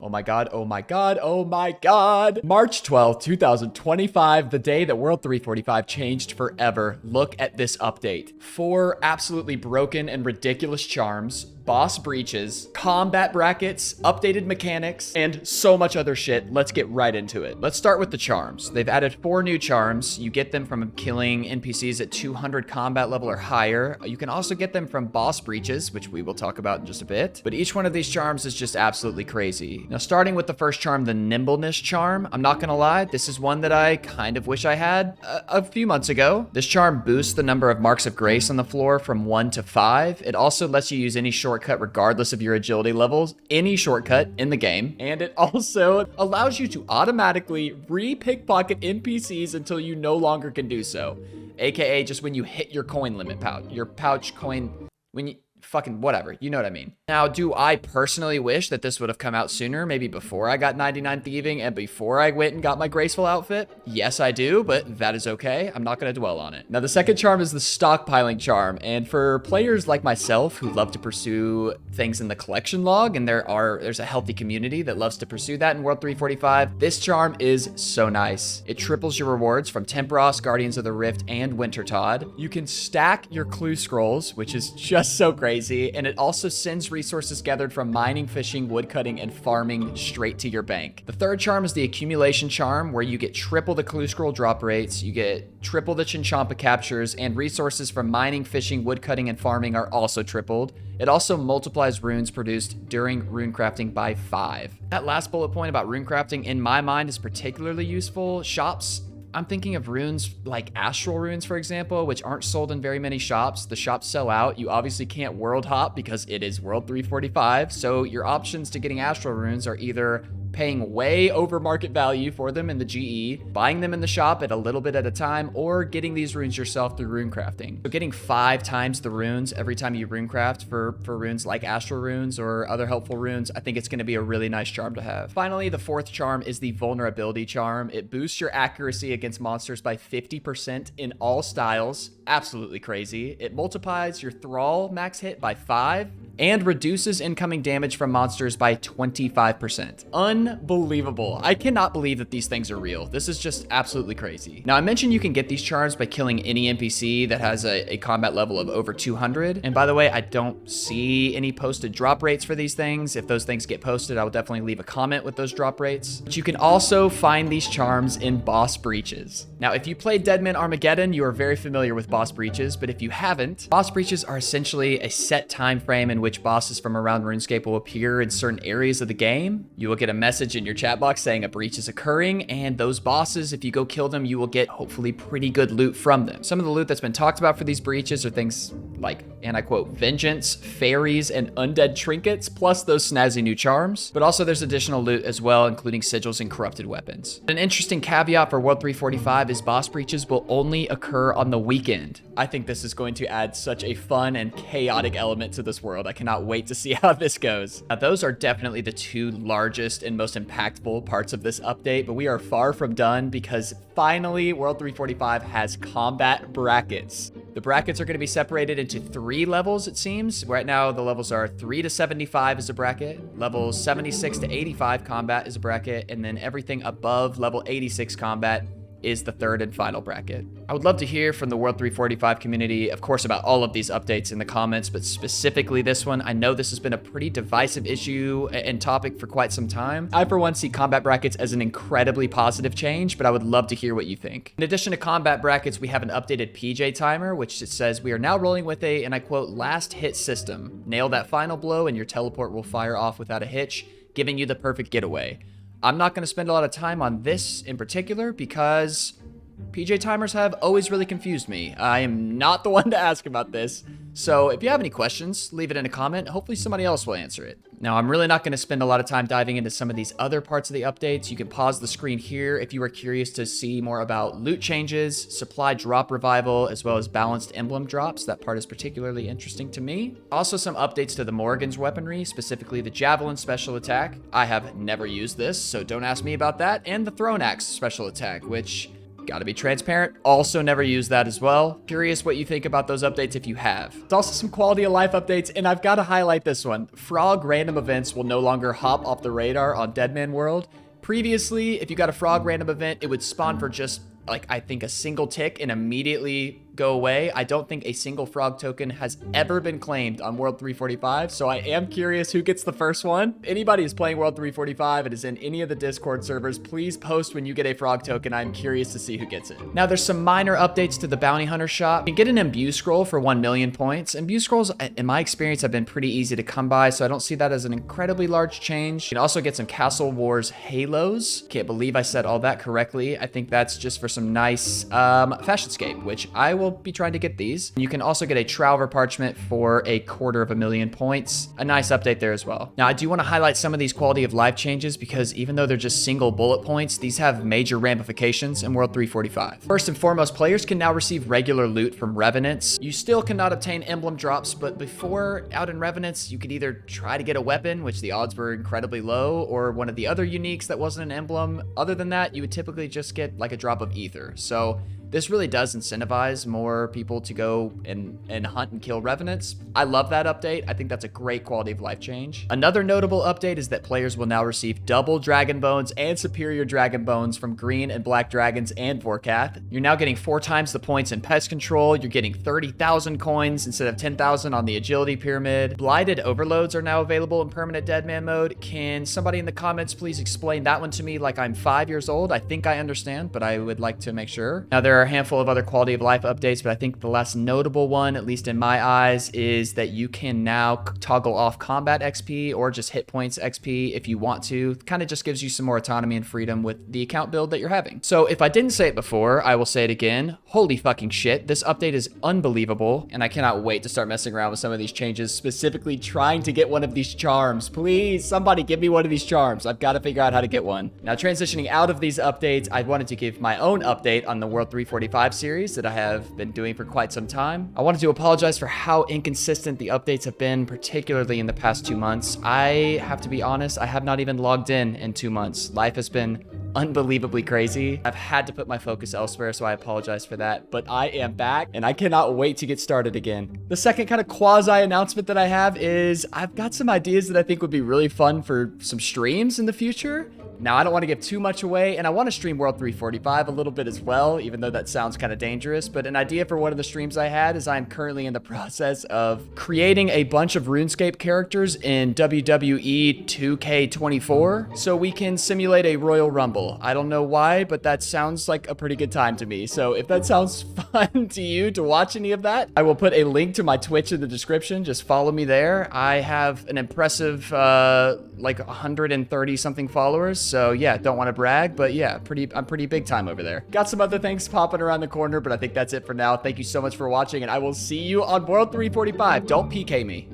Oh my god, oh my god, oh my god. March 12th, 2025, the day that World 345 changed forever. Look at this update. 4 absolutely broken and ridiculous charms, boss breaches, combat brackets, updated mechanics, and so much other shit. Let's get right into it. Let's start with the charms. They've added 4 new charms. You get them from killing NPCs at 200 combat level or higher. You can also get them from boss breaches, which we will talk about in just a bit. But each one of these charms is just absolutely crazy. Now, starting with the first charm, the nimbleness charm, I'm not gonna lie, this is one that I kind of wish I had a few months ago. This charm boosts the number of marks of grace on the floor from 1 to 5. It also lets you use any shortcut regardless of your agility levels, any shortcut in the game. And it also allows you to automatically re-pickpocket NPCs until you no longer can do so. AKA just when you hit your coin limit pouch, your pouch coin, when you fucking whatever, you know what I mean. Now, do I personally wish that this would have come out sooner, maybe before I got 99 thieving and before I went and got my graceful outfit? Yes, I do, but that is okay. I'm not going to dwell on it. Now, the second charm is the stockpiling charm, and for players like myself who love to pursue things in the collection log, and there's a healthy community that loves to pursue that in World 345, this charm is so nice. It triples your rewards from Tempros, Guardians of the Rift, and Wintertodd. You can stack your clue scrolls, which is just so crazy. And it also sends resources gathered from mining, fishing, woodcutting, and farming straight to your bank. The third charm is the accumulation charm, where you get triple the clue scroll drop rates, you get triple the Chinchampa captures, and resources from mining, fishing, woodcutting, and farming are also tripled. It also multiplies runes produced during rune crafting by 5. That last bullet point about rune crafting, in my mind, is particularly useful. Shops, I'm thinking of runes like astral runes, for example, which aren't sold in very many shops. The shops sell out. You obviously can't world hop because it is World 345. So your options to getting astral runes are either paying way over market value for them in the GE, buying them in the shop at a little bit at a time, or getting these runes yourself through rune crafting. So getting 5 times the runes every time you rune craft for runes like astral runes or other helpful runes, I think it's going to be a really nice charm to have. Finally, the fourth charm is the vulnerability charm. It boosts your accuracy against monsters by 50% in all styles. Absolutely crazy. It multiplies your thrall max hit by 5 and reduces incoming damage from monsters by 25%. Unbelievable. I cannot believe that these things are real. This is just absolutely crazy. Now, I mentioned you can get these charms by killing any NPC that has a combat level of over 200. And by the way, I don't see any posted drop rates for these things. If those things get posted, I will definitely leave a comment with those drop rates. But you can also find these charms in boss breaches. Now, if you played Deadman Armageddon, you are very familiar with boss breaches, but if you haven't, boss breaches are essentially a set time frame in which bosses from around RuneScape will appear in certain areas of the game. You will get a message in your chat box saying a breach is occurring, and those bosses, if you go kill them, you will get hopefully pretty good loot from them. Some of the loot that's been talked about for these breaches are things like, and I quote, vengeance, fairies, and undead trinkets, plus those snazzy new charms. But also there's additional loot as well, including sigils and corrupted weapons. An interesting caveat for World 345 is boss breaches will only occur on the weekend. I think this is going to add such a fun and chaotic element to this world. I cannot wait to see how this goes. Now, those are definitely the 2 largest and most impactful parts of this update, but we are far from done because finally World 345 has combat brackets. The brackets are going to be separated into 3 levels, it seems. Right now, the levels are 3 to 75 is a bracket, levels 76 to 85 combat is a bracket, and then everything above level 86 combat is the 3rd and final bracket. I would love to hear from the World 345 community, of course, about all of these updates in the comments, but specifically this one. I know this has been a pretty divisive issue and topic for quite some time. I, for one, see combat brackets as an incredibly positive change, but I would love to hear what you think. In addition to combat brackets, we have an updated PJ timer, which it says we are now rolling with a, and I quote, last hit system. Nail that final blow and your teleport will fire off without a hitch, giving you the perfect getaway. I'm not going to spend a lot of time on this in particular because PJ timers have always really confused me. I am not the one to ask about this. So if you have any questions, leave it in a comment. Hopefully somebody else will answer it. Now, I'm really not going to spend a lot of time diving into some of these other parts of the updates. You can pause the screen here if you are curious to see more about loot changes, supply drop revival, as well as balanced emblem drops. That part is particularly interesting to me. Also, some updates to the Morrigan's weaponry, specifically the Javelin special attack. I have never used this, so don't ask me about that. And the Thrown Axe special attack, which Gotta be transparent. Also never use that as well. Curious what you think about those updates if you have. There's also some quality of life updates, and I've got to highlight this one. Frog random events will no longer hop off the radar on Deadman World. Previously, if you got a frog random event, it would spawn for just, like, I think a single tick and immediately go away. I don't think a single frog token has ever been claimed on World 345, so I am curious who gets the first one. If anybody is playing World 345 and is in any of the Discord servers, please post when you get a frog token. I'm curious to see who gets it. Now, there's some minor updates to the bounty hunter shop. You can get an imbue scroll for 1 million points. Imbue scrolls, in my experience, have been pretty easy to come by, so I don't see that as an incredibly large change. You can also get some Castle Wars halos. Can't believe I said all that correctly. I think that's just for some nice fashionscape, which I will be trying to get these. You can also get a Trower parchment for 250,000 points. A nice update there as well. Now, I do want to highlight some of these quality of life changes because even though they're just single bullet points, these have major ramifications in World 345. First and foremost, players can now receive regular loot from Revenants. You still cannot obtain emblem drops, but before, out in Revenants, you could either try to get a weapon, which the odds were incredibly low, or one of the other uniques that wasn't an emblem. Other than that, you would typically just get like a drop of ether. So this really does incentivize more people to go and hunt and kill Revenants. I love that update. I think that's a great quality of life change. Another notable update is that players will now receive double Dragon Bones and Superior Dragon Bones from Green and Black Dragons and Vorkath. You're now getting 4 times the points in Pest Control. You're getting 30,000 coins instead of 10,000 on the Agility Pyramid. Blighted Overloads are now available in Permanent Deadman mode. Can somebody in the comments please explain that one to me like I'm 5 years old? I think I understand, but I would like to make sure. Now, there are a handful of other quality of life updates, but I think the last notable one, at least in my eyes, is that you can now toggle off combat XP or just hit points XP if you want to. Kind of just gives you some more autonomy and freedom with the account build that you're having. So if I didn't say it before, I will say it again. Holy fucking shit. This update is unbelievable, and I cannot wait to start messing around with some of these changes, specifically trying to get one of these charms. Please, somebody give me one of these charms. I've got to figure out how to get one. Now, transitioning out of these updates, I wanted to give my own update on the World 345 series that I have been doing for quite some time. I wanted to apologize for how inconsistent the updates have been, particularly in the past 2 months. I have to be honest, I have not even logged in 2 months. Life has been unbelievably crazy. I've had to put my focus elsewhere, so I apologize for that, but I am back and I cannot wait to get started again. The second kind of quasi announcement that I have is I've got some ideas that I think would be really fun for some streams in the future. Now, I don't want to give too much away, and I want to stream World 345 a little bit as well, even though that sounds kind of dangerous, but an idea for one of the streams I had is I'm currently in the process of creating a bunch of RuneScape characters in WWE 2K24 so we can simulate a Royal Rumble. I don't know why, but that sounds like a pretty good time to me. So if that sounds fun to you to watch any of that, I will put a link to my Twitch in the description. Just follow me there. I have an impressive, like 130 something followers. So yeah, don't want to brag, but yeah, I'm pretty big time over there. Got some other things popping around the corner, but I think that's it for now. Thank you so much for watching, and I will see you on World 345. Don't PK me.